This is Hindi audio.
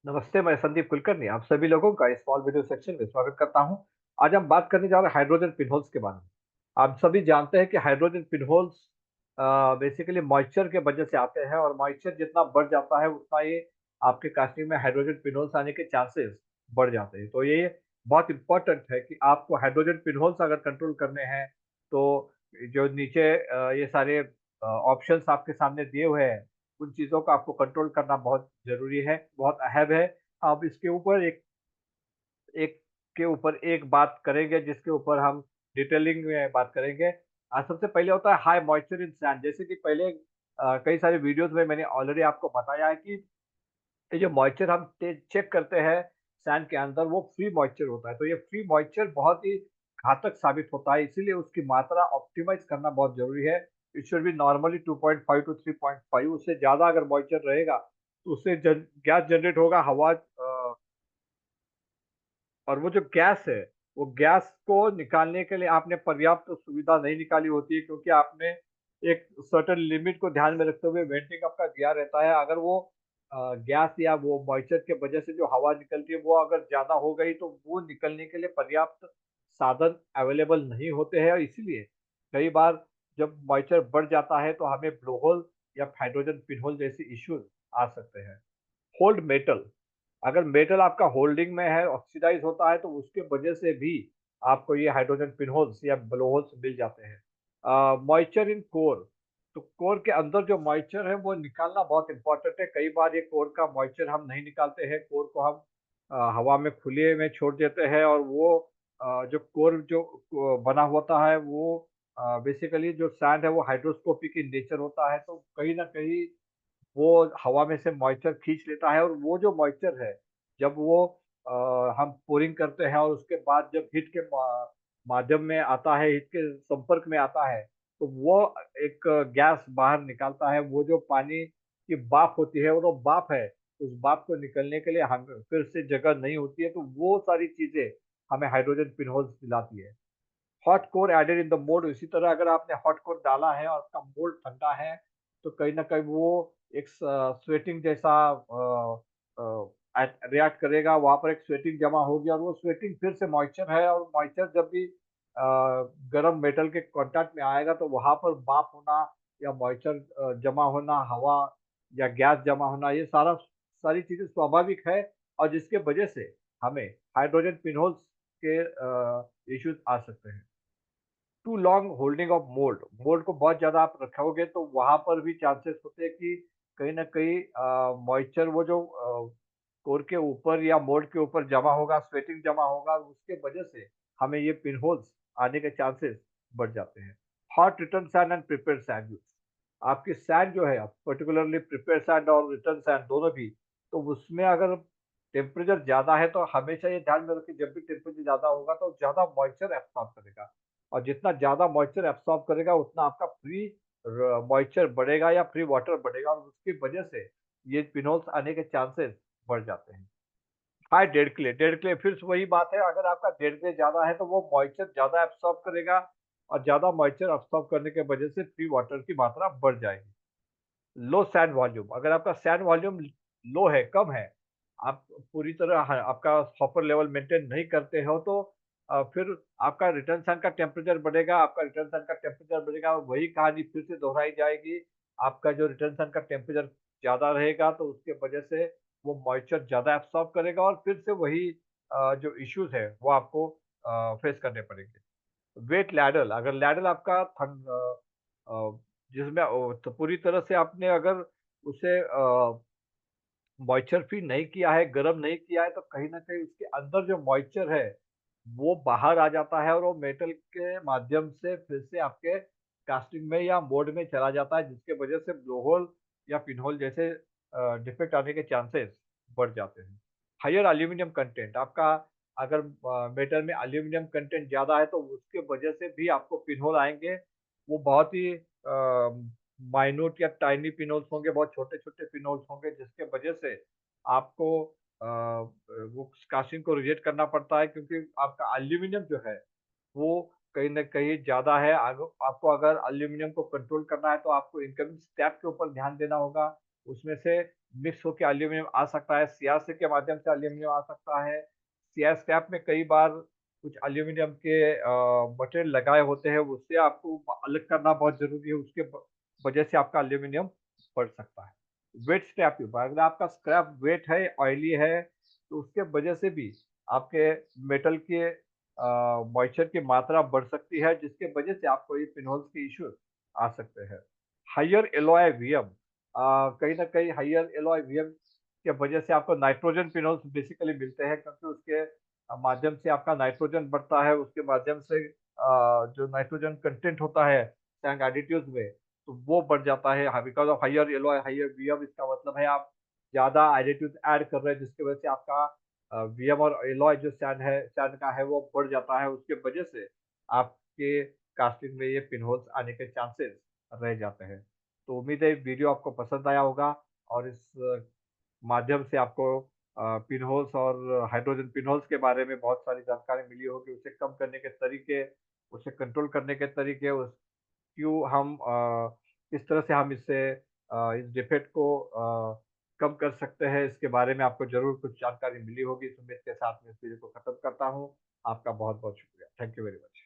नमस्ते, मैं संदीप कुलकर्णी आप सभी लोगों का स्मॉल वीडियो सेक्शन में स्वागत करता हूं। आज हम बात करने जा रहे हैं हाइड्रोजन पिनहोल्स के बारे में। आप सभी जानते हैं कि हाइड्रोजन पिनहोल्स बेसिकली मॉइस्चर के वजह से आते हैं और मॉइस्चर जितना बढ़ जाता है उतना ही आपके कास्टिंग में हाइड्रोजन पिनहोल्स आने के चांसेस बढ़ जाते हैं। तो ये बहुत इंपॉर्टेंट है कि आपको हाइड्रोजन पिनहोल्स अगर कंट्रोल करने हैं तो जो नीचे ये सारे ऑप्शंस आपके सामने दिए हुए हैं उन चीज़ों को आपको कंट्रोल करना बहुत ज़रूरी है, बहुत अहम है। अब इसके ऊपर एक एक के ऊपर एक बात करेंगे जिसके ऊपर हम डिटेलिंग में बात करेंगे। सबसे पहले होता है हाई मॉइस्चर इन सैंड जैसे कि पहले कई सारे वीडियोज़ में मैंने ऑलरेडी आपको बताया है कि ये जो मॉइस्चर हम टे चेक करते हैं सैंड के अंदर वो फ्री मॉइस्चर होता है। तो ये फ्री मॉइस्चर बहुत ही घातक साबित होता है इसीलिए उसकी मात्रा ऑप्टिमाइज़ करना बहुत ज़रूरी है। It should be normally 2.5 to 3.5 उससे ज़्यादा अगर मॉइस्चर रहेगा तो उससे जन गैस जनरेट होगा हवा और वो जो गैस है, वो गैस को निकालने के लिए आपने पर्याप्त सुविधा नहीं निकाली होती है क्योंकि आपने एक सर्टेन लिमिट को ध्यान में रखते हुए वेंटिंग आपका किया रहता है। अगर वो गैस या वो मॉइस्चर के वजह से जो हवा निकलती है, वो अगर ज़्यादा हो गई तो वो निकलने के लिए पर्याप्त साधन अवेलेबल नहीं होते हैं और इसीलिए कई बार जब मॉइस्चर बढ़ जाता है, तो हमें ब्लोहोल या हाइड्रोजन पिनहोल जैसे इश्यूज़ आ सकते हैं। होल्ड मेटल अगर मेटल आपका होल्डिंग में है, ऑक्सीडाइज़ होता है तो उसके वजह से भी आपको ये हाइड्रोजन पिनहोल्स या ब्लोहोल्स मिल जाते हैं। मॉइस्चर इन कोर तो कोर के अंदर जो मॉइस्चर है वो निकालना बहुत इम्पोर्टेंट है। कई बार ये कोर का मॉइस्चर हम नहीं निकालते हैं, कोर को हम हवा में खुले में छोड़ देते हैं और वो जो कोर जो बना होता है वो बेसिकली जो सैंड है वो हाइड्रोस्कोपिक इन नेचर होता है, तो कहीं न कहीं वो हवा में से मॉइस्चर खींच लेता है और वो जो मॉइस्चर है, जब वो हम पोरिंग करते हैं और उसके बाद जब हीट के माध्यम में आता है, हीट के संपर्क में आता है, तो वो एक गैस बाहर निकालता है। वो जो पानी की भाप होती है, वो जो भाप है, उस भाप को निकलने के लिए हमें फिर से जगह नहीं होती है, तो वो सारी चीज़ें हमें हाइड्रोजन पिनहोल्स दिलाती है। Hot core added in the mould इसी तरह अगर आपने हॉट कोर डाला है और आपका मोल्ड ठंडा है, तो कहीं न कहीं वो एक स्वेटिंग जैसा रिएक्ट करेगा, वहाँ पर एक स्वेटिंग जमा होगी और वो स्वेटिंग फिर से मॉइस्चर है और मॉइस्चर जब भी गर्म मेटल के कॉन्टैक्ट में आएगा, तो वहाँ पर भाप होना या मॉइस्चर जमा होना, हवा या गैस जमा होना, ये सारी चीज़ें स्वाभाविक है और जिसके वजह से हमें हाइड्रोजन पिनहोल्स के इश्यूज़ आ सकते हैं। Too long holding of mould mould को बहुत ज़्यादा आप रखोगे तो वहाँ पर भी चांसेस होते हैं कि कहीं न कहीं मॉइस्चर वो जो कोर के ऊपर या मोल्ड के ऊपर जमा होगा, स्वेटिंग जमा होगा, उसके वजह से हमें ये पिनहोल्स आने के चांसेस बढ़ जाते हैं। Hot return sand and prepared sand आपकी सैंड जो है पर्टिकुलरली प्रिपेयर्ड सैंड और रिटर्न सैंड दोनों भी, तो उसमें अगर टेम्परेचर ज़्यादा है तो हमेशा ये ध्यान में रखें जब भी टेम्परेचर ज़्यादा होगा तो ज़्यादा मॉइस्चर एब्सॉर्ब करेगा और जितना ज़्यादा मॉइस्चर एब्सॉर्ब करेगा उतना आपका फ्री मॉइस्चर बढ़ेगा या फ्री वाटर बढ़ेगा और उसकी वजह से ये पिनोल्स आने के चांसेस बढ़ जाते हैं। हाई डेड क्ले फिर से वही बात है अगर आपका डेड क्ले ज़्यादा है तो वो मॉइस्चर ज़्यादा एब्सॉर्ब करेगा और ज़्यादा मॉइस्चर एब्सॉर्ब करने की वजह से फ्री वाटर की मात्रा बढ़ जाएगी। लो सैंड वॉल्यूम अगर आपका सैंड वॉल्यूम लो है, कम है, आप पूरी तरह ह आपका हॉपर लेवल मेंटेन नहीं करते हो तो फिर आपका रिटर्न सैंड का टेम्परेचर बढ़ेगा, आपका रिटर्न सैंड का टेम्परेचर बढ़ेगा और वही कहानी फिर से दोहराई जाएगी। आपका जो रिटर्न सैंड का टेम्परेचर ज़्यादा रहेगा तो उसके वजह से वो मॉइस्चर ज़्यादा एब्सॉर्ब करेगा और फिर से वही जो इश्यूज़ है वो आपको फेस करने पड़ेंगे। वेट लैडल अगर लैडल आपका जिसमें तो पूरी तरह से आपने अगर उसे मॉइस्चर फीड नहीं किया है, गर्म नहीं किया है, तो कहीं न कहीं उसके अंदर जो मॉइस्चर है, वो बाहर आ जाता है और वो मेटल के माध्यम से फिर से आपके कास्टिंग में या मोल्ड में चला जाता है, जिसकी वजह से ब्लोहोल या पिनहोल जैसे डिफेक्ट आने के चांसेस बढ़ जाते हैं। हायर एल्यूमीनियम कंटेंट आपका अगर मेटल में एल्यूमीनियम कंटेंट ज़्यादा है, तो उसके वजह से भी आपको पिनहोल आएँगे। वो बहुत ही माइन्यूट या टाइनी पिनहोल्स होंगे, बहुत छोटे-छोटे पिनहोल्स होंगे, जिसके वजह से आपको वो कास्टिंग को रिजेक्ट करना पड़ता है क्योंकि आपका एल्यूमीनियम जो है, वो कहीं न कहीं ज़्यादा है। आपको अगर एल्यूमीनियम को कंट्रोल करना है, तो आपको इनकमिंग स्टेप के ऊपर ध्यान देना होगा। उसमें से मिक्स होके एल्यूमीनियम आ सकता है, सीआरसी के माध्यम से एल्यूमीनियम आ सकता है। सीआर स्क्रैप में कई बार कुछ एल्यूमीनियम के मटेरियल लगाए होते हैं, उससे आपको अलग करना बहुत ज़रूरी है, उसके वजह से आपका एल्यूमीनियम बढ़ सकता है। वेट स्क्रैप ट्यूब, अगर आपका स्क्रैप वेट है, ऑयली है, तो उसके वजह से भी आपके मेटल के मॉइस्चर की मात्रा बढ़ सकती है, जिसके वजह से आपको ये पिनहोल्स के इश्यूज़ आ सकते हैं। हायर एलॉय वीएम, कहीं न कहीं हायर एलॉय वीएम के वजह से आपको नाइट्रोजन पिनोल्स बेसिकली मिलते हैं, क्योंकि उसके माध्यम से आपका नाइट्रोजन बढ़ता है, उसके माध्यम से जो नाइट्रोजन कंटेंट होता है टैंक एडिटिव्स में, तो वो बढ़ जाता है। Because of higher alloy, higher VM, इसका मतलब है आप ज़्यादा एडिटिव्स ऐड कर रहे हैं, जिसकी वजह से आपका वीएम और एलॉय जो सैंड का है वो बढ़ जाता है। उसके वजह से आपके कास्टिंग में ये पिनहोल्स आने के चांसेस रह जाते हैं। तो उम्मीद है वीडियो आपको पसंद आया होगा और इस माध्यम से आपको पिनहोल्स और हाइड्रोजन पिनहोल्स के बारे में बहुत सारी जानकारी मिली होगी, उसे कम करने के तरीके, उसे कंट्रोल करने के तरीके, उस क्यों हम किस तरह से हम इस डिफेक्ट को कम कर सकते हैं, इसके बारे में आपको ज़रूर कुछ जानकारी मिली होगी। इस उम्मीद के साथ मैं इस वीडियो को खत्म करता हूँ। आपका बहुत-बहुत शुक्रिया। Thank you very much.